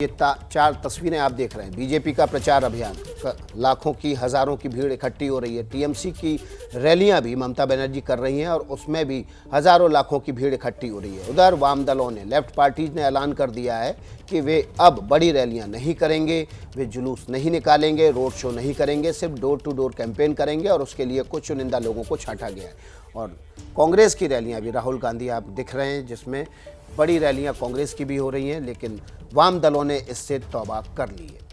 ये चार तस्वीरें आप देख रहे हैं। बीजेपी का प्रचार अभियान, लाखों की हजारों की भीड़ इकट्ठी हो रही है। टीएमसी की रैलियां भी ममता बनर्जी कर रही हैं और उसमें भी हजारों लाखों की भीड़ इकट्ठी हो रही है। उधर वाम दलों ने, लेफ्ट पार्टीज ने ऐलान कर दिया है कि वे अब बड़ी रैलियां नहीं करेंगे, वे जुलूस नहीं निकालेंगे, रोड शो नहीं करेंगे, सिर्फ डोर टू डोर कैंपेन करेंगे और उसके लिए कुछ चुनिंदा लोगों को छांटा गया है। और कांग्रेस की रैलियां भी, राहुल गांधी आप दिख रहे हैं जिसमें बड़ी रैलियां कांग्रेस की भी हो रही हैं, लेकिन वाम दलों ने इससे तौबा कर ली है।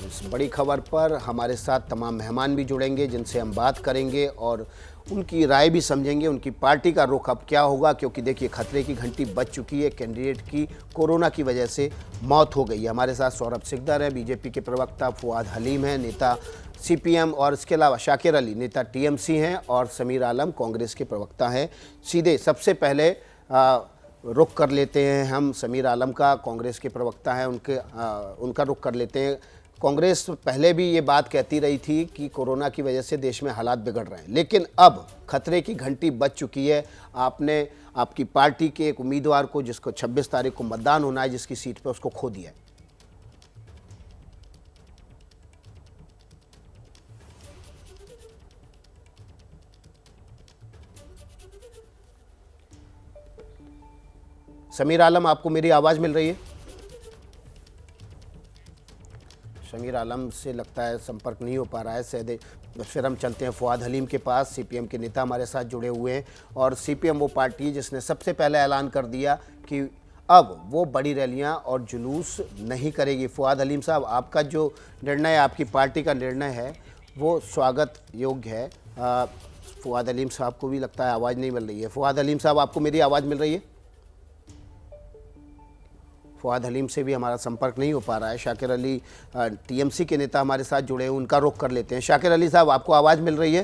इस बड़ी खबर पर हमारे साथ तमाम मेहमान भी जुड़ेंगे जिनसे हम बात करेंगे और उनकी राय भी समझेंगे, उनकी पार्टी का रुख अब क्या होगा, क्योंकि देखिए खतरे की घंटी बज चुकी है। कैंडिडेट की कोरोना की वजह से मौत हो गई है। हमारे साथ सौरभ सिकदर है, बीजेपी के प्रवक्ता फुआद हलीम है, नेता सीपीएम, और इसके अलावा शाकिर अली नेता टीएमसी हैं, और समीर आलम कांग्रेस के प्रवक्ता हैं। सीधे सबसे पहले रुख कर लेते हैं हम समीर आलम का, कांग्रेस के प्रवक्ता हैं, उनका रुख कर लेते हैं। कांग्रेस पहले भी ये बात कहती रही थी कि कोरोना की वजह से देश में हालात बिगड़ रहे हैं, लेकिन अब खतरे की घंटी बज चुकी है। आपने आपकी पार्टी के एक उम्मीदवार को, जिसको 26 तारीख को मतदान होना है, जिसकी सीट पे, उसको खो दिया है। समीर आलम, आपको मेरी आवाज़ मिल रही है? समीर आलम से लगता है संपर्क नहीं हो पा रहा है। शायद फिर हम चलते हैं फुआद हलीम के पास। सीपीएम के नेता हमारे साथ जुड़े हुए हैं, और सीपीएम वो पार्टी जिसने सबसे पहले ऐलान कर दिया कि अब वो बड़ी रैलियां और जुलूस नहीं करेगी। फुआद हलीम साहब, आपका जो निर्णय, आपकी पार्टी का निर्णय है, वो स्वागत योग्य है। फुआद हलीम साहब को भी लगता है आवाज़ नहीं मिल रही है। फुआद हलीम साहब, आपको मेरी आवाज़ मिल रही है? फुआद हलीम से भी हमारा संपर्क नहीं हो पा रहा है। शाकिर अली टीएमसी के नेता हमारे साथ जुड़े हैं, उनका रुख कर लेते हैं। शाकिर अली साहब, आपको आवाज़ मिल रही है?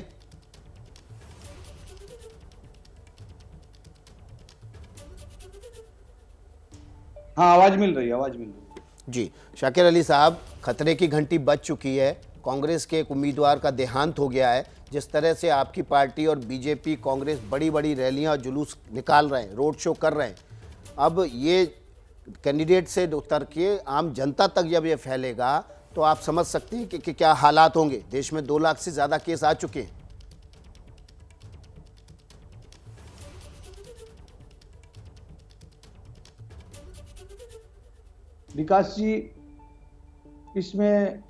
हाँ, आवाज़ मिल रही है, आवाज़ मिल रही है। जी शाकिर अली साहब, खतरे की घंटी बज चुकी है। कांग्रेस के एक उम्मीदवार का देहांत हो गया है। जिस तरह से आपकी पार्टी और बीजेपी, कांग्रेस बड़ी बड़ी रैलियां और जुलूस निकाल रहे हैं, रोड शो कर रहे हैं, अब ये कैंडिडेट से उतर के आम जनता तक जब ये फैलेगा तो आप समझ सकते हैं कि क्या हालात होंगे। देश में 2 लाख से ज़्यादा केस आ चुके हैं। विकास जी, इसमें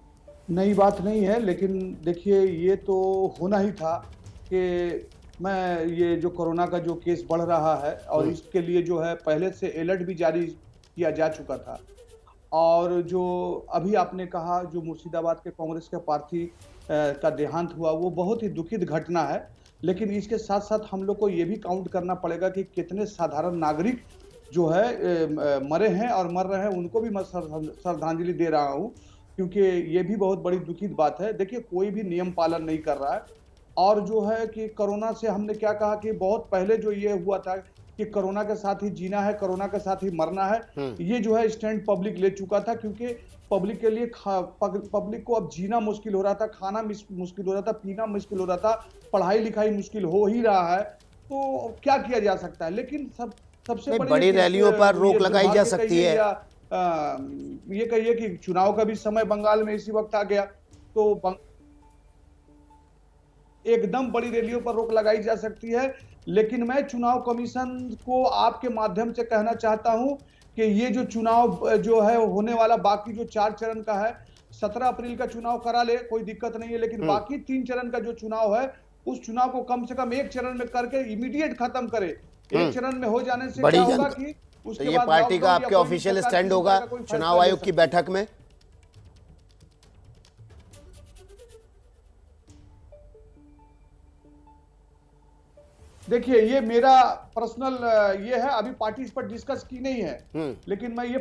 नई बात नहीं है, लेकिन देखिए ये तो होना ही था कि मैं ये जो कोरोना का जो केस बढ़ रहा है, और इसके लिए जो है पहले से अलर्ट भी जारी किया जा चुका था। और जो अभी आपने कहा, जो मुर्शिदाबाद के कांग्रेस के प्रार्थी का देहांत हुआ, वो बहुत ही दुखित घटना है। लेकिन इसके साथ साथ हम लोग को ये भी काउंट करना पड़ेगा कि कितने साधारण नागरिक जो है मरे हैं और मर रहे हैं। उनको भी मैं श्रद्धांजलि दे रहा हूँ, क्योंकि ये भी बहुत बड़ी दुखित बात है। देखिए, कोई भी नियम पालन नहीं कर रहा है। और जो है कि कोरोना से हमने क्या कहा कि बहुत पहले जो ये हुआ था कि कोरोना के साथ ही जीना है, कोरोना के साथ ही मरना है, ये जो है स्टैंड पब्लिक ले चुका था। क्योंकि पब्लिक के लिए पब्लिक को अब जीना मुश्किल हो रहा था, खाना मुश्किल हो रहा था, पीना मुश्किल हो रहा था, पढ़ाई लिखाई मुश्किल हो ही रहा है। तो क्या किया जा सकता है? लेकिन सबसे बड़ी रैलियों पर रोक लगाई जा सकती है। ये कहिए कि चुनाव का भी समय बंगाल में इसी वक्त आ गया, तो एकदम बड़ी रैलियों पर रोक लगाई जा सकती है। लेकिन मैं चुनाव कमीशन को आपके माध्यम से कहना चाहता हूं कि ये जो चुनाव जो है होने वाला, बाकी जो 4 चरण का है, 17 अप्रैल का चुनाव करा ले, कोई दिक्कत नहीं है। लेकिन बाकी 3 चरण का जो चुनाव है, उस चुनाव को कम से कम 1 चरण में करके इमीडिएट खत्म करे। 1 चरण में हो जाने से क्या होगा कि उसके बाद ये पार्टी का आपके ऑफिशियल स्टैंड होगा चुनाव आयोग की बैठक में? देखिए, ये मेरा पर्सनल ये है, अभी पार्टी इस पर डिस्कस की नहीं है। लेकिन मैं ये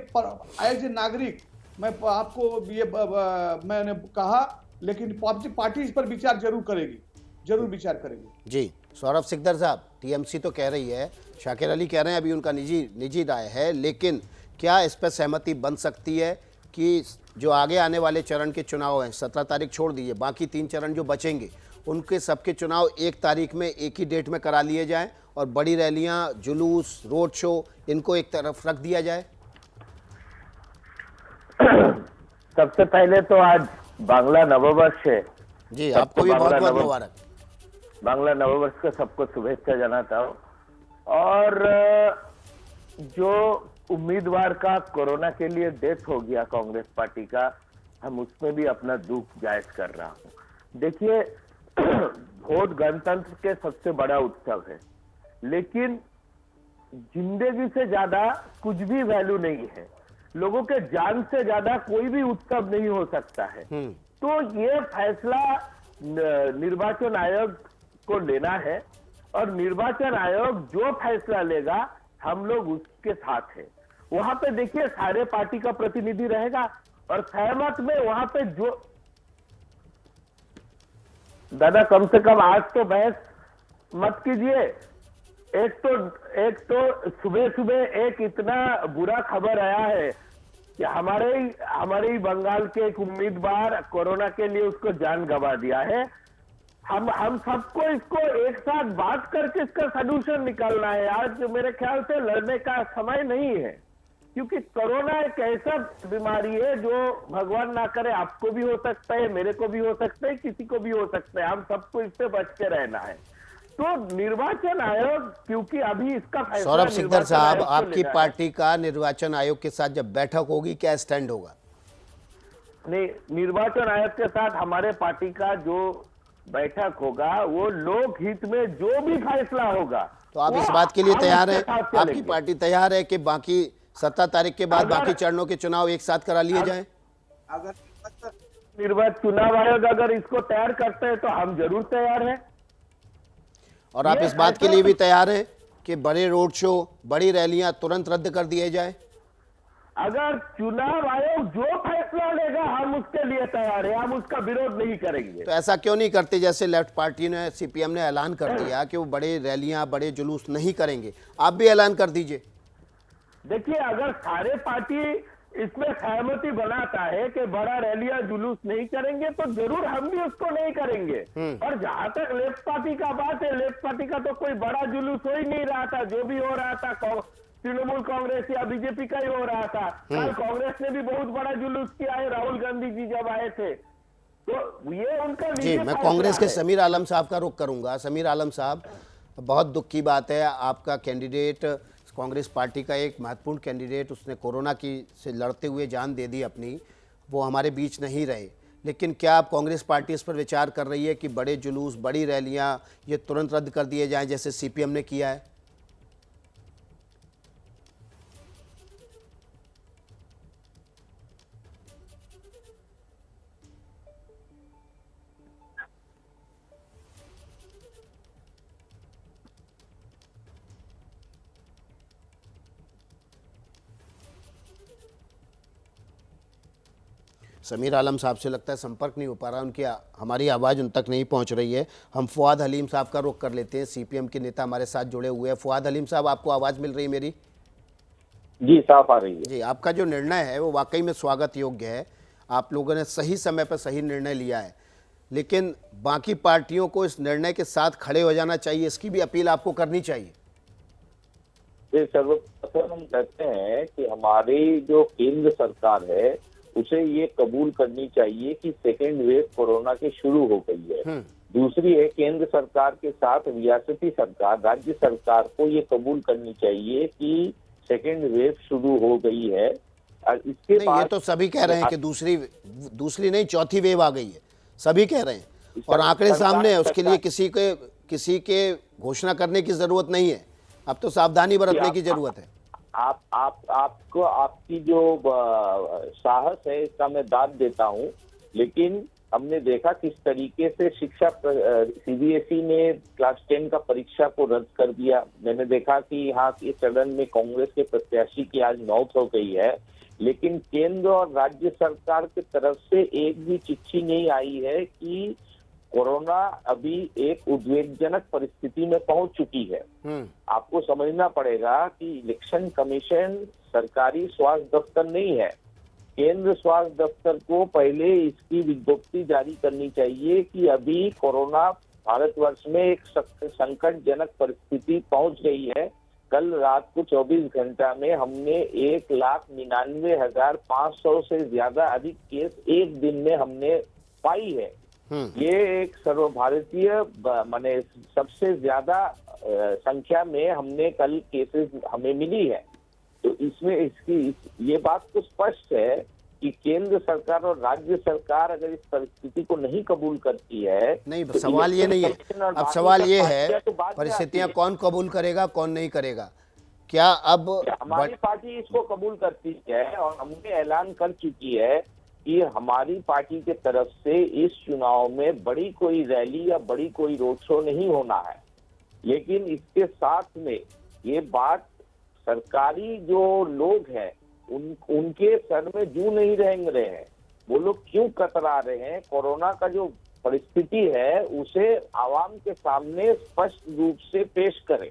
एज ए नागरिक, मैं आपको ये मैंने कहा, लेकिन पार्टी इस पर विचार जरूर करेगी, जरूर विचार करेगी। जी सौरभ सिकदर साहब, टीएमसी तो कह रही है, शाकिर अली कह रहे हैं, अभी उनका निजी राय है, लेकिन क्या इस पर सहमति बन सकती है कि जो आगे आने वाले चरण के चुनाव हैं, 17 तारीख छोड़ दीजिए, बाकी 3 चरण जो बचेंगे, उनके सबके चुनाव 1 तारीख में, एक ही डेट में करा लिए जाएं और बड़ी रैलियां, जुलूस, रोड शो, इनको एक तरफ रख दिया जाए? सबसे पहले तो आज बांग्ला नववर्ष है। जी, सबको आपको भी बहुत बांग्ला बहुत नव मुबारक। बांग्ला नववर्ष का सबको शुभेच्छा जनाता हूँ। और जो उम्मीदवार का कोरोना के लिए डेथ हो गया कांग्रेस पार्टी का, हम उसमें भी अपना दुख जाहिर कर रहा हूँ। देखिए, वोट गणतंत्र के सबसे बड़ा उत्सव है, लेकिन जिंदगी से ज्यादा कुछ भी वैल्यू नहीं है। लोगों के जान से ज्यादा कोई भी उत्सव नहीं हो सकता है। तो ये फैसला निर्वाचन आयोग को लेना है, और निर्वाचन आयोग जो फैसला लेगा हम लोग उसके साथ हैं। वहां पे देखिए सारे पार्टी का प्रतिनिधि रहेगा, और सहमत में वहां पे जो दादा कम से कम आज तो बहस मत कीजिए। एक तो सुबह सुबह एक इतना बुरा खबर आया है कि हमारे ही बंगाल के एक उम्मीदवार कोरोना के लिए उसको जान गंवा दिया है। हम सबको इसको एक साथ बात करके इसका सलूशन निकालना है। आज मेरे ख्याल से लड़ने का समय नहीं है, क्योंकि कोरोना एक ऐसा बीमारी है जो भगवान ना करे आपको भी हो सकता है, मेरे को भी हो सकता है, किसी को भी हो सकता है। हम सबको इससे बच के रहना है। तो निर्वाचन आयोग, क्योंकि अभी इसका फैसला सौरभ सिकदर साहब, निर्वाचन आयोग को आपकी लेना है। पार्टी का निर्वाचन आयोग के साथ जब बैठक होगी, क्या स्टैंड होगा? नहीं, निर्वाचन आयोग के साथ हमारे पार्टी का जो बैठक होगा वो लोक हित में जो भी फैसला होगा, तो आप वो इस बात के लिए हम तैयार उसके हैं? साथ आपकी चलेंगे। पार्टी तैयार है कि बाकी 17 तारीख के बाद अगर- बाकी चरणों के चुनाव एक साथ करा लिए जाएं? निर्वाचन चुनाव आयोग अगर इसको तैयार करते हैं तो हम जरूर तैयार हैं। और आप ये इस बात के फैसला लिए भी तैयार हैं कि बड़े रोड शो, बड़ी रैलियां तुरंत रद्द कर दिए जाए? अगर चुनाव आयोग जो फैसला लेगा हम उसके लिए तैयार हैं, हम उसका विरोध नहीं करेंगे। तो ऐसा क्यों नहीं करते? जैसे लेफ्ट पार्टी ने, सीपीएम ने ऐलान कर दिया कि वो बड़े रैलियां, बड़े जुलूस नहीं करेंगे, आप भी ऐलान कर दीजिए। देखिए, अगर सारे पार्टी इसमें सहमति बनाता है कि बड़ा रैलियां जुलूस नहीं करेंगे, तो जरूर हम भी उसको नहीं करेंगे। और जहां तक लेफ्ट पार्टी का बात है, लेफ्ट पार्टी का तो कोई बड़ा जुलूस हो ही नहीं रहा था। जो भी हो रहा था तृणमूल कांग्रेस या बीजेपी का ही हो रहा था। कल कांग्रेस ने भी बहुत बड़ा जुलूस किया है, राहुल गांधी जी जब आए थे। तो ये उनका जी, निजी मैं फैसला कांग्रेस के है। समीर आलम साहब का रुख करूंगा। समीर आलम साहब, बहुत दुख की बात है, आपका कैंडिडेट, कांग्रेस पार्टी का एक महत्वपूर्ण कैंडिडेट, उसने कोरोना की से लड़ते हुए जान दे दी अपनी, वो हमारे बीच नहीं रहे। लेकिन क्या आप कांग्रेस पार्टी इस पर विचार कर रही है कि बड़े जुलूस, बड़ी रैलियां ये तुरंत रद्द कर दिए जाएं, जैसे सीपीएम ने किया है? समीर आलम साहब से लगता है संपर्क नहीं हो पा रहा, उनकी हमारी आवाज़ उन तक नहीं पहुंच रही है। हम फुआद हलीम साहब का रुख कर लेते हैं, सीपीएम के नेता हमारे साथ जुड़े हुए हैं। फुआद हलीम साहब, आपको आवाज़ मिल रही है मेरी? जी, साफ आ रही है। जी, आपका जो निर्णय है वो वाकई में स्वागत योग्य है। आप लोगों ने सही समय पर सही निर्णय लिया है, लेकिन बाकी पार्टियों को इस निर्णय के साथ खड़े हो जाना चाहिए, इसकी भी अपील आपको करनी चाहिए। सर्वप्रथम हम कहते हैं कि हमारी जो केंद्र सरकार है उसे ये कबूल करनी चाहिए कि सेकेंड वेव कोरोना की शुरू हो गई है। दूसरी है, केंद्र सरकार के साथ रियासती सरकार, राज्य सरकार को ये कबूल करनी चाहिए कि सेकेंड वेव शुरू हो गई है। और इसके नहीं, ये तो सभी कह रहे हैं कि दूसरी नहीं, चौथी वेव आ गई है, सभी कह रहे हैं, और आंकड़े सामने है। उसके लिए किसी के घोषणा करने की जरूरत नहीं है, अब तो सावधानी बरतने की जरूरत है। आपको आपकी जो साहस है इसका मैं दाद देता हूं, लेकिन हमने देखा किस तरीके से सीबीएसई ने क्लास 10 का परीक्षा को रद्द कर दिया। मैंने देखा कि यहाँ के सदन में कांग्रेस के प्रत्याशी की आज मौत हो गई है, लेकिन केंद्र और राज्य सरकार की तरफ से एक भी चिट्ठी नहीं आई है कि कोरोना अभी एक उद्वेगजनक परिस्थिति में पहुंच चुकी है। आपको समझना पड़ेगा कि इलेक्शन कमीशन सरकारी स्वास्थ्य दफ्तर नहीं है। केंद्र स्वास्थ्य दफ्तर को पहले इसकी विज्ञप्ति जारी करनी चाहिए कि अभी कोरोना भारतवर्ष में एक संकटजनक परिस्थिति पहुंच गई है। कल रात को 24 घंटा में हमने 1,99,500 से ज्यादा अधिक केस एक दिन में हमने पाई है। ये एक सर्वभारतीय माने सबसे ज्यादा संख्या में हमने कल केसेस हमें मिली है। तो इसमें ये बात तो स्पष्ट है कि केंद्र सरकार और राज्य सरकार अगर इस परिस्थिति को नहीं कबूल करती है, नहीं तो सवाल ये नहीं है, अब सवाल ये है तो बाद में परिस्थितियां आती है। कौन कबूल करेगा कौन नहीं करेगा। क्या अब हमारी पार्टी इसको कबूल करती है और हमने ऐलान कर चुकी है कि हमारी पार्टी के तरफ से इस चुनाव में बड़ी कोई रैली या बड़ी कोई रोड शो नहीं होना है। लेकिन इसके साथ में ये बात सरकारी जो लोग हैं उनके सर में जू नहीं रेंग रहे हैं। वो लोग क्यों कतरा रहे हैं? कोरोना का जो परिस्थिति है उसे आवाम के सामने स्पष्ट रूप से पेश करें।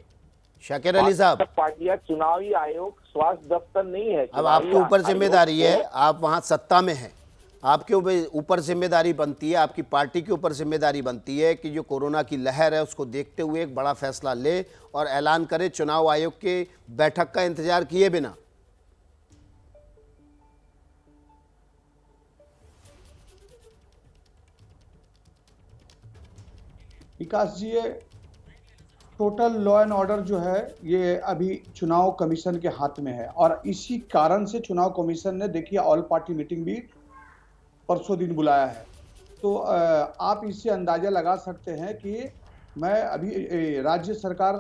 शाकिर अली साहब, पार्टियां, चुनावी आयोग स्वास्थ्य दफ्तर नहीं है। अब आपके ऊपर जिम्मेदारी है, आप वहां सत्ता में हैं, आपके ऊपर जिम्मेदारी बनती है, आपकी पार्टी के ऊपर जिम्मेदारी बनती है कि जो कोरोना की लहर है उसको देखते हुए एक बड़ा फैसला ले और ऐलान करे चुनाव आयोग के बैठक का इंतजार किए बिना। विकास जी, ये टोटल लॉ एंड ऑर्डर जो है ये अभी चुनाव कमीशन के हाथ में है और इसी कारण से चुनाव कमीशन ने देखिए ऑल पार्टी मीटिंग भी परसों दिन बुलाया है। तो आप इससे अंदाजा लगा सकते हैं कि मैं अभी राज्य सरकार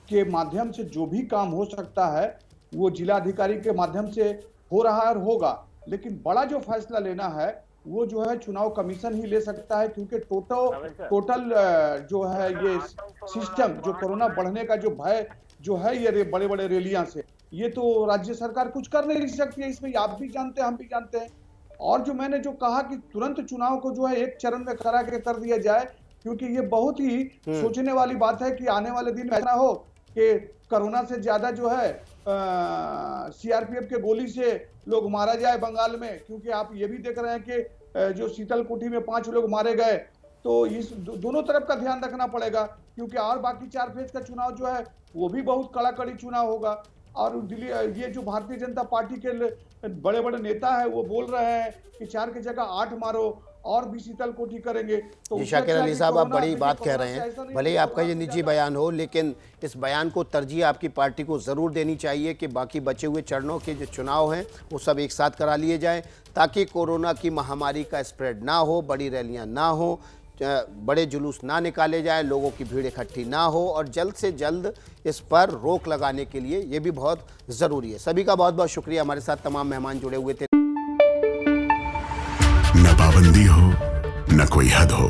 के माध्यम से जो भी काम हो सकता है वो जिलाधिकारी के माध्यम से हो रहा है और होगा, लेकिन बड़ा जो फैसला लेना है वो जो है चुनाव कमीशन ही ले सकता है, क्योंकि टोटल जो है ये सिस्टम जो कोरोना बढ़ने का जो भय जो है ये बड़े बड़े रैलियां से, ये तो राज्य सरकार कुछ कर नहीं सकती है। इसमें आप भी जानते हैं, हम भी जानते हैं। और जो मैंने जो कहा कि तुरंत चुनाव को जो है एक चरण में करा के कर दिया जाए, क्योंकि ये बहुत ही सोचने वाली बात है कि आने वाले दिन ऐसा हो कि कोरोना से ज्यादा जो है सीआरपीएफ के गोली से लोग मारा जाए बंगाल में, क्योंकि आप ये भी देख रहे हैं कि जो शीतलकुटी में 5 लोग मारे गए। तो इस दोनों तरफ का ध्यान रखना पड़ेगा, क्योंकि और बाकी 4 फेज का चुनाव जो है वो भी बहुत कड़ाकड़ी चुनाव होगा। और दिल्ली ये जो भारतीय जनता पार्टी के बड़े बड़े नेता है वो बोल रहे हैं कि 4 की जगह 8 मारो और भी शीतलकुटी करेंगे। तो शाकिर अली साहब, आप बड़ी बात कह रहे हैं, भले ही आपका ये निजी बयान हो, लेकिन इस बयान को तरजीह आपकी पार्टी को ज़रूर देनी चाहिए कि बाकी बचे हुए चरणों के जो चुनाव हैं वो सब एक साथ करा लिए जाएं, ताकि कोरोना की महामारी का स्प्रेड ना हो, बड़ी रैलियां ना हो, बड़े जुलूस ना निकाले जाए, लोगों की भीड़ इकट्ठी ना हो, और जल्द से जल्द इस पर रोक लगाने के लिए ये भी बहुत ज़रूरी है। सभी का बहुत बहुत शुक्रिया। हमारे साथ तमाम मेहमान जुड़े हुए थे। न पाबंदी हो न कोई हद हो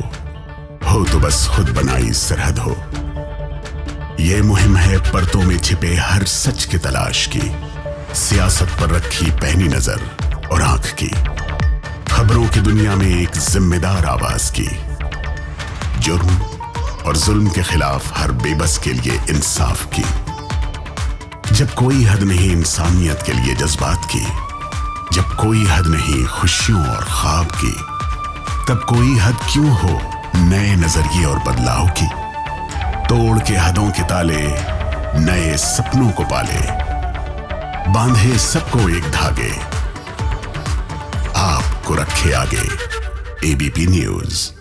तो बस खुद बनाई सरहद हो। ये मुहिम है परतों में छिपे हर सच की तलाश की, सियासत पर रखी पैनी नजर और आंख की, खबरों की दुनिया में एक जिम्मेदार आवाज की, जुर्म और जुल्म के खिलाफ हर बेबस के लिए इंसाफ की। जब कोई हद नहीं इंसानियत के लिए जज्बात की, जब कोई हद नहीं खुशियों और ख्वाब की, तब कोई हद क्यों हो नए नजरिए और बदलाव की। तोड़ के हदों के ताले नए सपनों को पाले, बांधे सबको एक धागे, आपको रखे आगे एबीपी न्यूज़।